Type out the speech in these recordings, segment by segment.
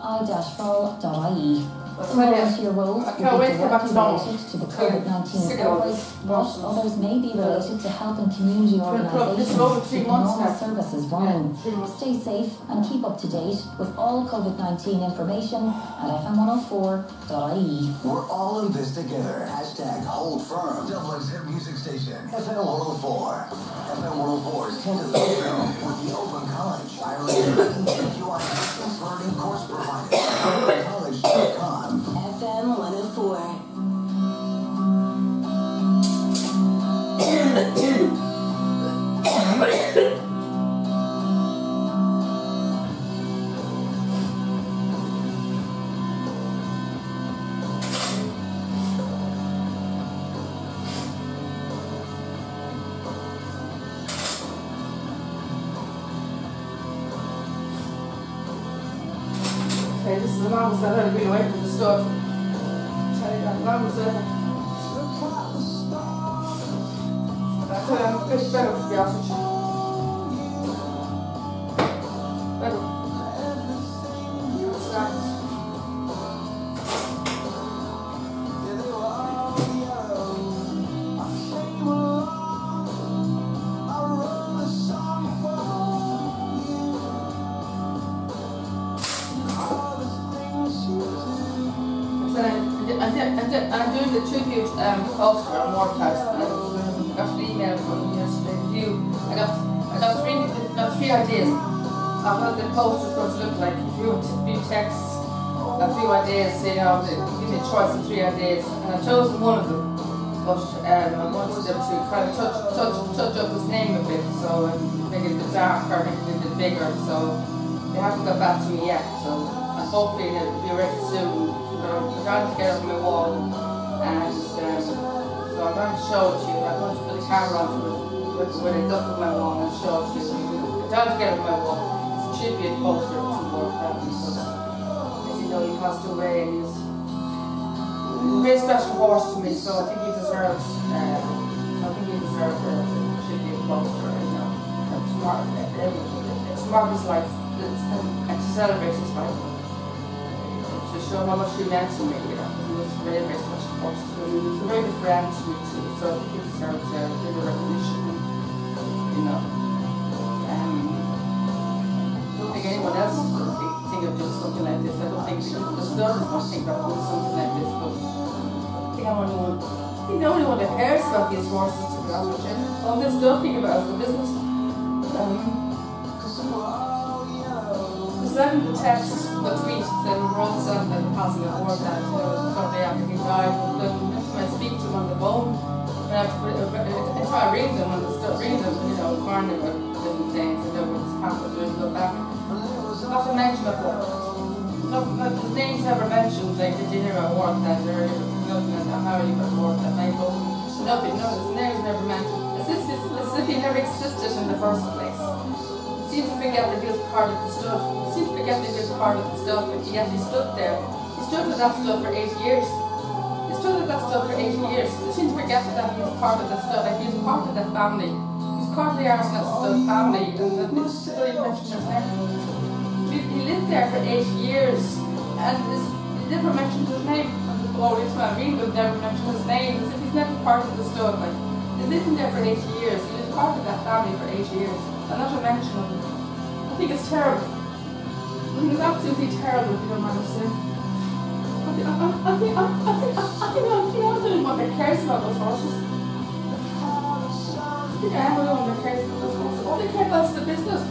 www.i-full.ie. Volunteer roles will be directly related to the COVID-19 outbreak, but others may be related to helping community organisations keep normal services running. Stay safe and keep up to date with all COVID-19 information at fm104.ie. We're all in this together. Hashtag hold firm. Dublin's hit music station, FM 104. FM 104's 10 to 3 film with the Open College, Ireland's QI distance learning course provider. OpenCollege.com. FM 104. Okay, this is the mom that I've been away from the store. Tell you that mom was there. That's why I'm pretty better to be honest with you. Better. Start. I'm doing the tribute poster on Warpath. I got an email from yesterday. I got three ideas of what the poster's going to look like. Few texts, a few ideas, give me a choice of 3 ideas. And I've chosen one of them, but I wanted them to kind of touch up his name a bit, so make it a bit darker, make it a bit bigger. So they haven't got back to me yet, so hopefully it'll be ready soon. I'm trying to get up my wall, and so I'm going to show it to you. I'm going to put the camera onto it when it's up on my wall and show it to you. I'm trying to get up my wall. It's a tribute poster to Warpath, because as you know, he passed away, and he's a very special horse to me. So I think he deserves a tribute poster. To mark his life and to celebrate his life. To show how much he meant to me, he was very, very special horse. He was a very good friend to me too, so I think he deserves a bit of recognition, I don't think anyone else would think of doing something like this. I don't think the students would think of doing something like this, but I think I'm the only one that cares about these horses, to be honest with you. All this stuff, think about the business. Send the text, the tweet that wrote something that passing at Warpath, shortly after he died. Then when I speak to him on the phone, I try to read them and start reading them, warning about different things and what's happened and go back. Not to mention of Warpath. His name's never mentioned, like, did you hear about Warpath earlier? Nothing about how you got Warpath. Nothing, no, his name's never mentioned. As if he never existed in the first place. He seems to forget that he was part of the stuff. He seems to forget that he was part of the stuff, but yet he stood there. He stood with that stuff for 8 years. He stood with that stuff for 8 years. He seems to forget that he was part of the stuff, like he was part of that family. He was part of the Arsenal stuff family, and that they still even mention his name. He lived there for 8 years, and he never mentioned his name. Oh, it's my read, but never mentioned his name, as if he's never part of the stuff. Like, he lived there for 8 years. He was part of that family for 8 years. And not to mention him. I think it's terrible. I think it's absolutely terrible, if you don't mind me saying. I think I'm the only one that cares about those horses. I think I am the only one that cares about those horses. All they care about is the business.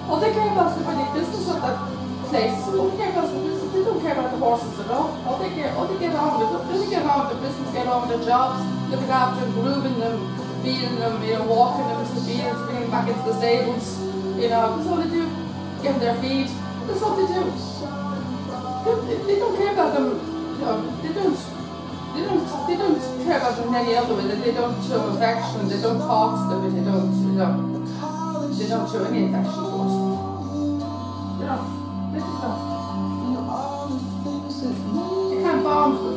All they care about is the business of that place. All they care about is the business. They don't care about the horses at all. All they get on with the business, get on with their jobs, looking after them, grooming them, feeding them, walking them to the fields, bringing them back into the stables, that's all they do. Give them their feed. That's all they do. They don't care about them, they don't care about them in any other way. They don't show affection, they don't talk to them, they don't show any affection towards them. They just don't. You can't bond with them.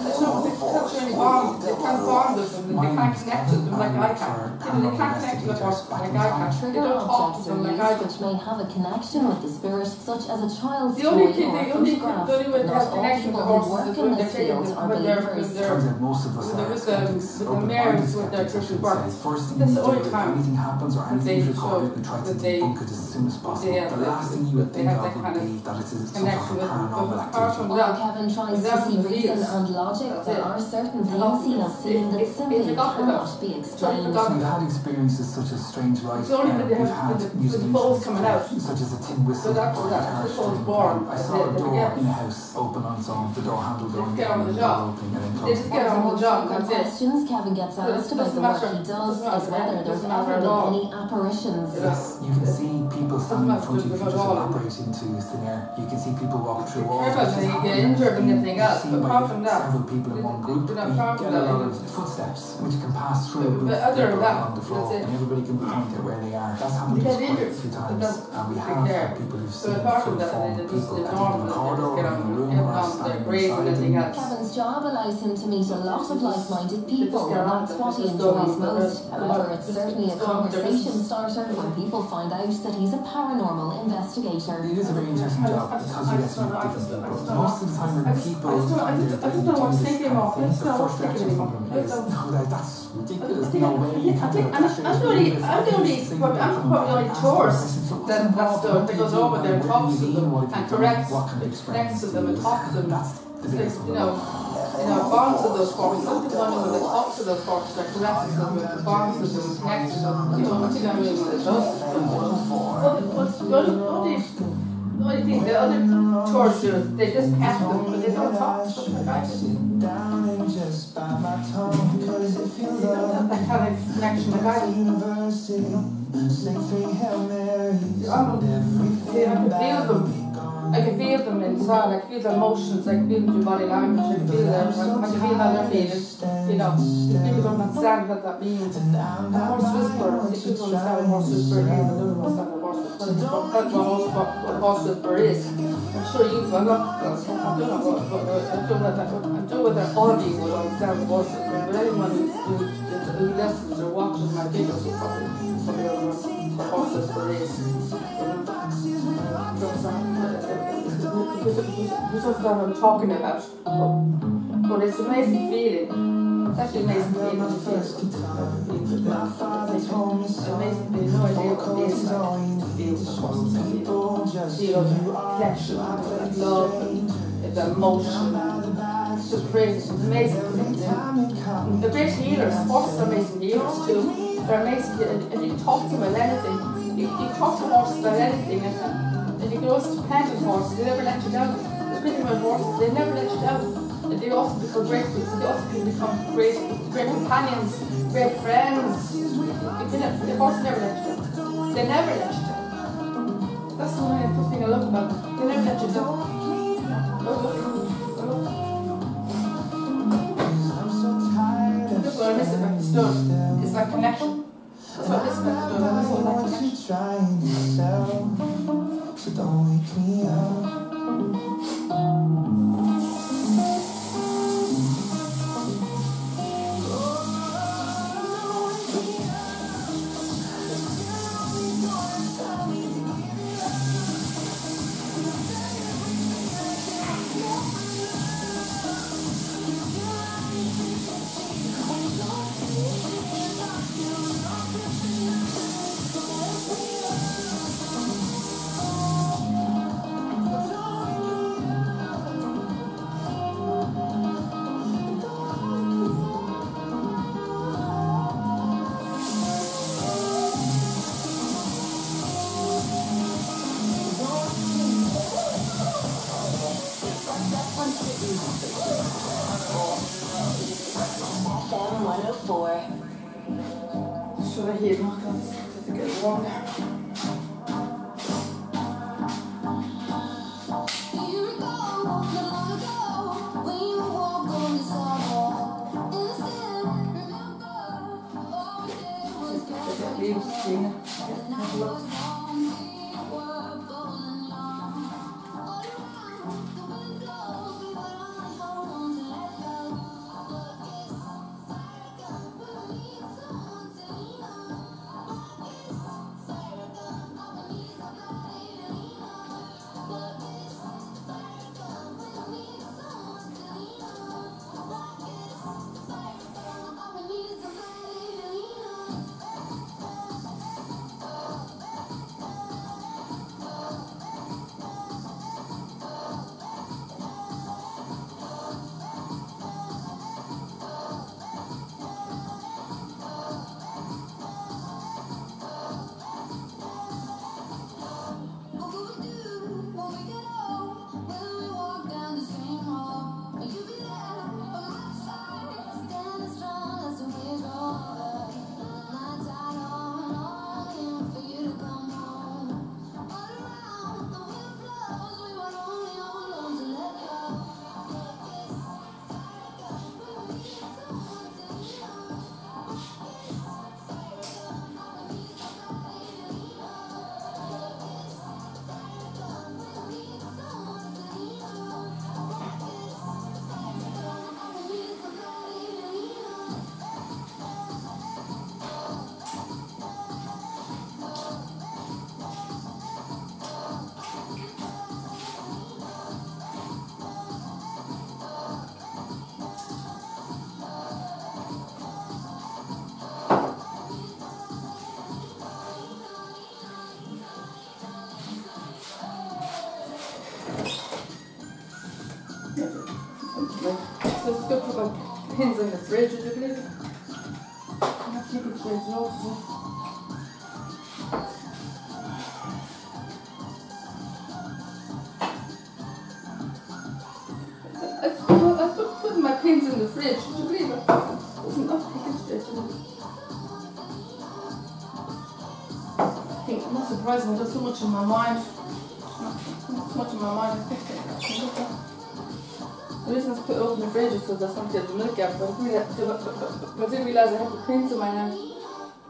They can't bond with them. They can't can't connect to them like I can. They can't connect to the horse like I can. They Trigger don't talk objects to them are like I used do. which may have a connection with the spirit, such as a child's The toy only or thing, a the only photograph. way they Not have all connection people to who horses work is in when they're this taking field them, are when they're, believers. Turns out most of us are with skeptics, the open-minded mares with their skeptics, I should work. say. First thing That's you the do only if time anything happens or that they anything's recorded, show we try to that they- debunk it as soon as possible. they have The last thing you would they think have of that would kind of be that it's some sort connection of with paranormal apart activity. from While that. Kevin tries Without to see the reason fields. and logic, That's there it. are certain things he has seen that simply cannot be explained. We've had experiences such as strange light. It's only when they We've have- had when the musical balls instruments coming out. such as a tin whistle But after or a that, guitar this one's string. born. I saw a They door forget. in a house open on its own, the door handle going They get down on the and the job. door opening and then They just closing. get One of on the the more job, frequent that's it. questions Kevin gets asked about doesn't the work matter. he does Doesn't matter is whether then. there's Doesn't matter ever at been all. any apparitions. Yes, you can see people standing in matter front of you about just all. evaporate into thin air. You can see people walk through walls. Care about which is when you get happening. injured and anything else, Seen but by apart from that, several people in one group, you're you not apart get from a that, lot you- of footsteps which can pass through a roof But other than paper that, along the floor, that's it. and everybody can point out where they are. That's happened You to us get quite a injured, few but times, that's and we big have care. had people who've So seen apart full from that, form they just people the at the normal, they corridor just or get in on the room get or on standing their grades and inside anything them. else. Kevin's job allows him to meet a lot of like-minded people, get and on that's with what it, he just go on enjoys with it, most. just However, go on, it's just certainly a go on with their conversation business. starter when people find out that he's a paranormal investigator. It is a very interesting job because you get to meet different people. Most of the time when people find I out that just you don't know do what's this thinking kind of of. thing, That's the not first what's reaction thinking from of. them is, no, that's ridiculous, no way, you I can't think, do and that. I'm the only tourist that's doing that goes over there and talks to them and corrects, connects to them and talks to them. That's the biggest You know, bonds with those folks. Something going on with the talks to those folks, that corrects them, bonds with them, connects with them. You know, nothing going on with it does. The only thing the other tourists do is they just pet them, but they don't talk. Stuff like that. They don't have that kind of connection with that. I can feel them inside, I can feel the emotions, I can feel their body language, I can feel them, I can feel how they're feeling. You know, people don't understand what that means. A horse whisperer, if people don't understand what a horse whisperer is, they don't understand what a horse whisperer is. That's what a horse whisperer is. I'm sure you, I'm not, I don't know whether all of you would understand what a horse whisperer is, but anyone who listens or watches my videos will probably know what a horse whisperer is. This is what I'm talking about. But it's an amazing feeling. It's actually an amazing feeling. Amazing feeling. No idea what it is like. Feel the connection, the love, the emotion. It's just crazy. It's amazing. The great healers, horses are amazing healers too. They're amazing. If you talk to them about anything, you talk to horses about anything, and you can also depend on horses. They never let you down. The thing about horses, they never let you down. And they also become great. They also can become great companions, great friends. The horse never let you down. They never let you down. That's the only thing I love about them. They never let you down. That's what I miss about the stone. It's that connection. That's what I miss about the stone. I miss all that connection. Trying yourself, so don't wake me up. FM 104. Should I hear more? Just to get warm. pins in the fridge, would you believe it? I'm not keeping it straight, no. I put my pins in the fridge, would you believe it? It's not keeping straight, you know. I'm not surprised, I've got so much in my mind. So much in my mind. The reason I put it open the fridge is so that's not get the milk out, but I didn't realise I had the pins in my hand.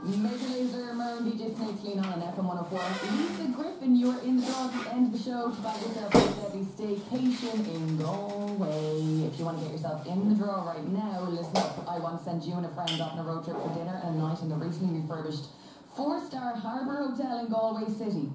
Major Laser, Mer and DJ Snake's lean on FM 104. Lisa Griffin, you're in the draw at the end of the show to buy yourself a steady staycation in Galway. If you want to get yourself in the draw right now, listen up. I want to send you and a friend off on a road trip for dinner and a night in the recently refurbished 4-star Harbour Hotel in Galway City.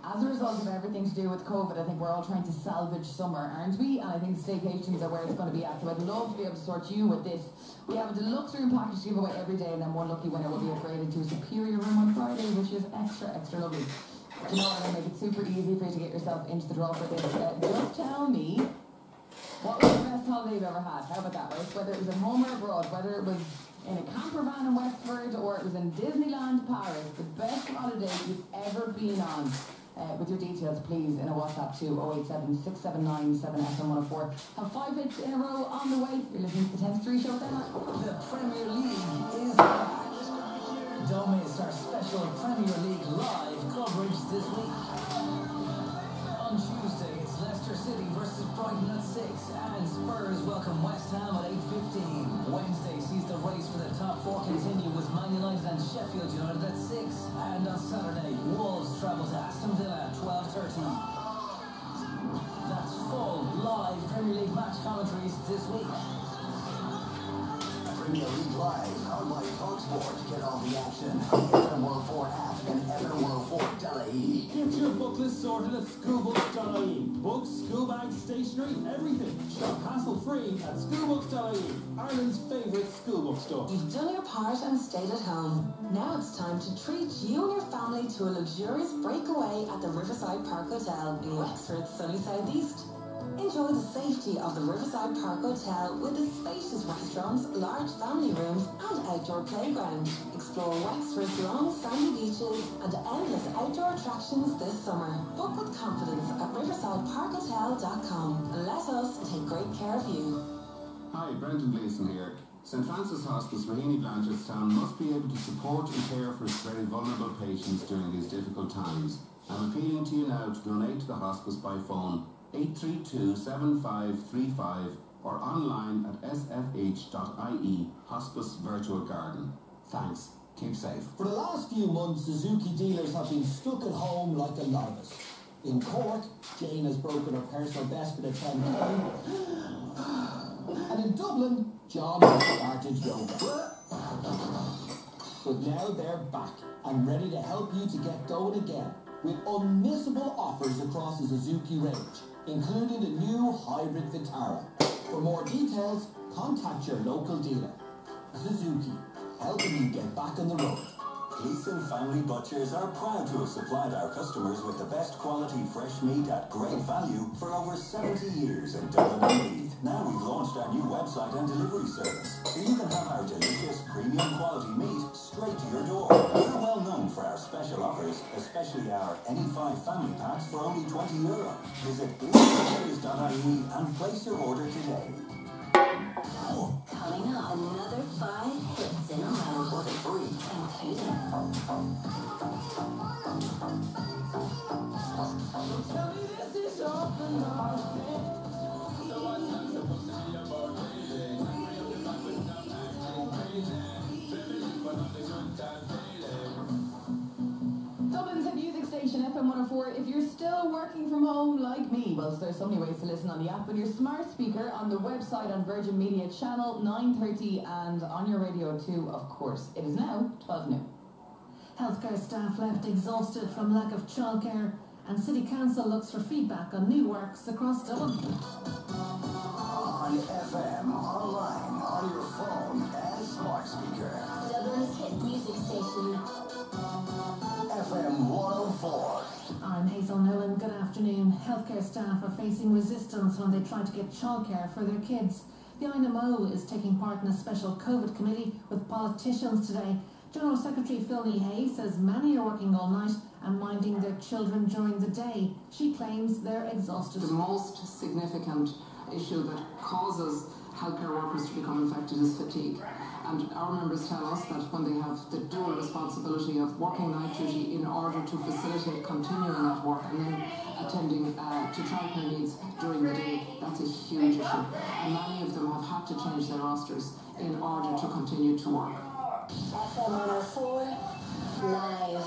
As a result of everything to do with COVID, I think we're all trying to salvage summer, aren't we? And I think staycations are where it's going to be at. So I'd love to be able to sort you with this. We have a deluxe room package to give away every day, and then one lucky winner will be upgraded to a superior room on Friday, which is extra, extra lovely. Do you know what? I'll make it super easy for you to get yourself into the draw for this. Just tell me, what was the best holiday you've ever had? How about that, right? Whether it was at home or abroad, whether it was in a camper van in Westford or it was in Disneyland Paris, the best holiday you've ever been on. With your details, please, in a WhatsApp to 087 679 7FM104. Have 5 hits in a row on the way. You're listening to the 10-3 show there. The Premier League is back. Don't miss our special Premier League live coverage this week. On Tuesday, it's Leicester City versus Brighton at 6, and Spurs welcome West Ham at 8:15. Wednesday sees the race for the top 4 continue with Man United and Sheffield United at 6, and on Saturday, Wolves travel to Aston Villa at 12:30. That's full live Premier League match commentaries this week. Premier League Live, powered by TalkSport. Get all the action on the FM 104 app and FM104.ie. Get your book list sorted at schoolbooks.ie. Books, school bags, stationery, everything. Shop hassle-free at schoolbooks.ie. Ireland's favourite school bookstore. You've done your part and stayed at home. Now it's time to treat you and your family to a luxurious breakaway at the Riverside Park Hotel in Wexford's sunny southeast. Enjoy the safety of the Riverside Park Hotel with its spacious restaurants, large family rooms and outdoor playground. Explore Wexford's long sandy beaches and endless outdoor attractions this summer. Book with confidence at riversideparkhotel.com and let us take great care of you. Hi, Brendan Gleeson here. St Francis Hospice, Raheny Blanchardstown must be able to support and care for its very vulnerable patients during these difficult times. I'm appealing to you now to donate to the hospice by phone 832-7535 or online at sfh.ie Hospice Virtual Garden. Thanks. Keep safe. For the last few months, Suzuki dealers have been stuck at home like a lot of us. In Cork, Jane has broken her personal best for the 10K. And in Dublin, John has started yoga. But now they're back and ready to help you to get going again with unmissable offers across the Suzuki range, including the new hybrid Vitara. For more details, contact your local dealer. Suzuki, helping you get back on the road. Gleeson Family Butchers are proud to have supplied our customers with the best quality fresh meat at great value for over 70 years in Dublin and Leith. Now we've launched our new website and delivery service, so you can have our delicious premium quality meat straight to your door. We're well known for our special offers, especially our any 5 family packs for only €20. Visit gleesonbutchers.ie and place your order today. Coming up, another 5 hits in a row. For the free. Including Dublin's hit music station FM 104. If you're still working from home like me, well, there's so many ways to listen on the app, on your smart speaker, on the website, on Virgin Media channel 930, and on your radio too, of course. It is now 12 noon. Healthcare staff left exhausted from lack of childcare, and City Council looks for feedback on new works across Dublin. On FM, online, on your phone, and smart speaker. Dublin's hit music station. FM 104. I'm Hazel Nolan. Good afternoon. Healthcare staff are facing resistance when they try to get childcare for their kids. The INMO is taking part in a special COVID committee with politicians today. General Secretary Philny Hay says many are working all night and minding their children during the day. She claims they're exhausted. The most significant issue that causes healthcare workers to become infected is fatigue. And our members tell us that when they have the dual responsibility of working night duty in order to facilitate continuing that work and then attending to childcare needs during the day, that's a huge issue. And many of them have had to change their rosters in order to continue to work. FM 104 Live.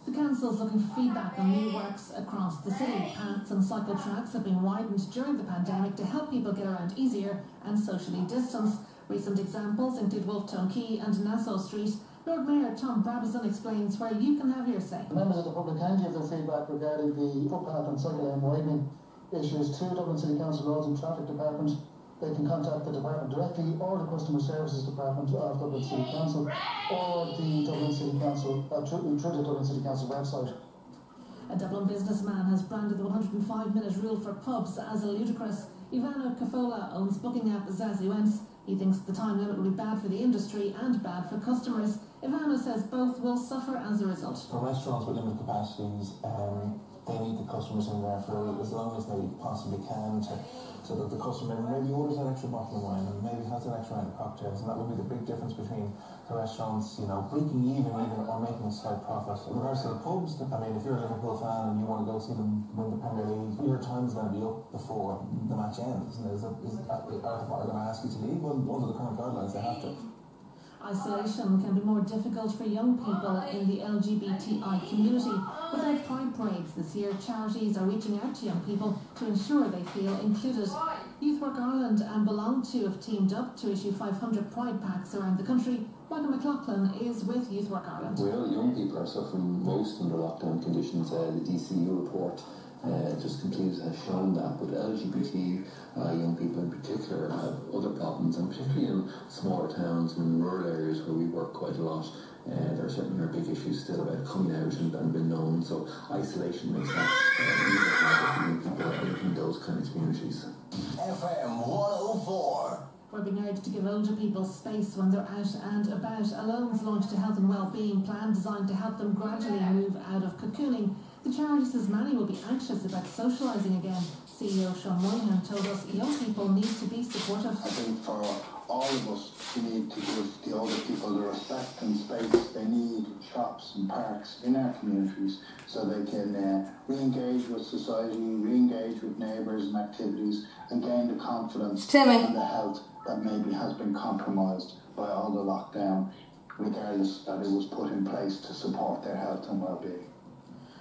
The council is looking for feedback on new works across the city. Paths and cycle tracks have been widened during the pandemic to help people get around easier and socially distance. Recent examples include Wolftown Quay and Nassau Street. Lord Mayor Tom Brabazon explains where you can have your say. Members of the public can give their feedback regarding the footpath and cycle lane widening issues to Dublin City Council Roads and Traffic Department. They can contact the department directly or the Customer Services Department of Dublin City Council or the Dublin City Council through the Dublin City Council website. A Dublin businessman has branded the 105-minute rule for pubs as ludicrous. Ivano Kafola owns booking app Zazuense. He thinks the time limit will be bad for the industry and bad for customers. Ivano says both will suffer as a result. For restaurants with limited capacities, they need the customers in there for as long as they possibly can so that the customer maybe orders an extra bottle of wine and maybe has an extra round of cocktails, and that would be the big difference between the restaurants, breaking even or making a slight profit. In regards to the pubs, I mean, if you're a Liverpool fan and you want to go see them win the Premier League, your time's going to be up before the match ends. And are they going to ask you to leave? Well, under the current guidelines, they have to. Isolation can be more difficult for young people in the LGBTI community. Without Pride parades this year, charities are reaching out to young people to ensure they feel included. Youth Work Ireland and Belong To have teamed up to issue 500 Pride packs around the country. Michael McLaughlin is with Youth Work Ireland. Well, young people are suffering most under lockdown conditions. The DCU report just completed has shown that, but LGBT young people in particular have other problems, and particularly in smaller towns and rural areas where we work quite a lot. There certainly are big issues still about coming out and being known, so isolation makes that even harder for young people in those kind of communities. FM 104. We're being urged to give older people space when they're out and about. Alone's launched a health and well-being plan designed to help them gradually move out of cocooning. The charity says many will be anxious about socialising again. CEO Sean Moynihan told us young people need to be supportive. I think for all of us, we need to give the older people the respect and space they need in shops and parks in our communities so they can re-engage with society, re-engage with neighbours and activities and gain the confidence and the health that maybe has been compromised by all the lockdown, regardless that it was put in place to support their health and well-being.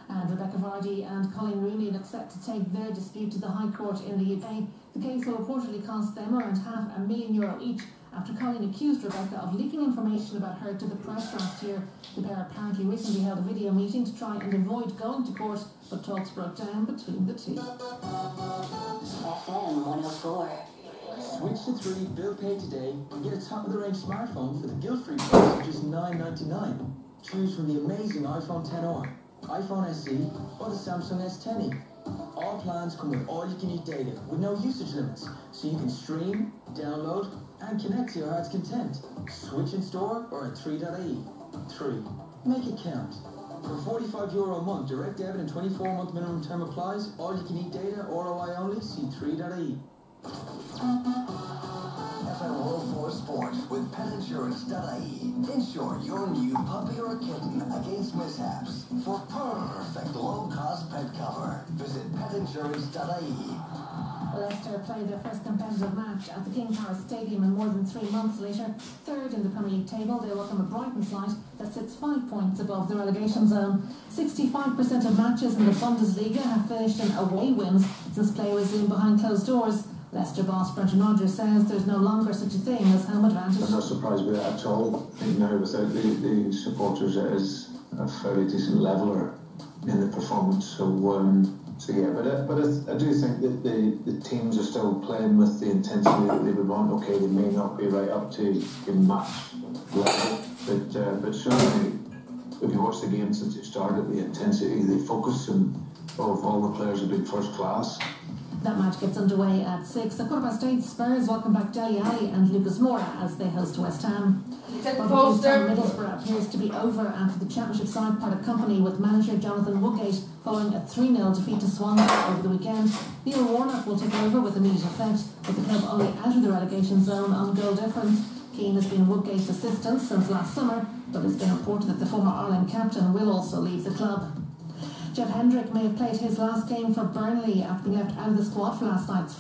And Rebecca Vardy and Colin Rooney look set to take their dispute to the High Court in the UK. The case will reportedly cost them around €500,000 each after Colin accused Rebecca of leaking information about her to the press last year. The pair apparently recently held a video meeting to try and avoid going to court, but talks broke down between the two. FM 104. Switch to 3 bill pay today and get a top-of-the-range smartphone for the guilt-free price of just $9.99. Choose from the amazing iPhone XR, iPhone SE, or the Samsung S10e. All plans come with all-you-can-eat data with no usage limits, so you can stream, download, and connect to your heart's content. Switch in store or at 3.ie. 3. Make it count. For €45 a month, direct debit and 24-month minimum term applies. All-you-can-eat data, ROI only. See 3.ie. FM 104 Sport with PetInsurance.ie. Insure your new puppy or kitten against mishaps for perfect low-cost pet cover. Visit PetInsurance.ie. Leicester played their first competitive match at the King Power Stadium in more than 3 months later. Third in the Premier League table, they welcome a Brighton side that sits 5 points above the relegation zone. 65% of matches in the Bundesliga have finished in away wins since play resumed behind closed doors. Leicester boss Brendan Rodgers says there's no longer such a thing as home advantage. I'm not surprised with that at all. I think now without the supporters it is a fairly decent leveler in the performance. So yeah, but I do think that the teams are still playing with the intensity that they would want. Okay, they may not be right up to match level, but certainly if you watch the game since it started, the intensity, the focus of all the players have been first class. That match gets underway at 6. At 8:15, Spurs welcome back Dele Alli and Lucas Moura as they host West Ham. Middlesbrough appears to be over after the Championship side parted company with manager Jonathan Woodgate following a 3-0 defeat to Swansea over the weekend. Neil Warnock will take over with immediate effect, with the club only out of the relegation zone on goal difference. Keane has been Woodgate's assistant since last summer, but it's been reported that the former Ireland captain will also leave the club. Jeff Hendrick may have played his last game for Burnley after being left out of the squad for last night's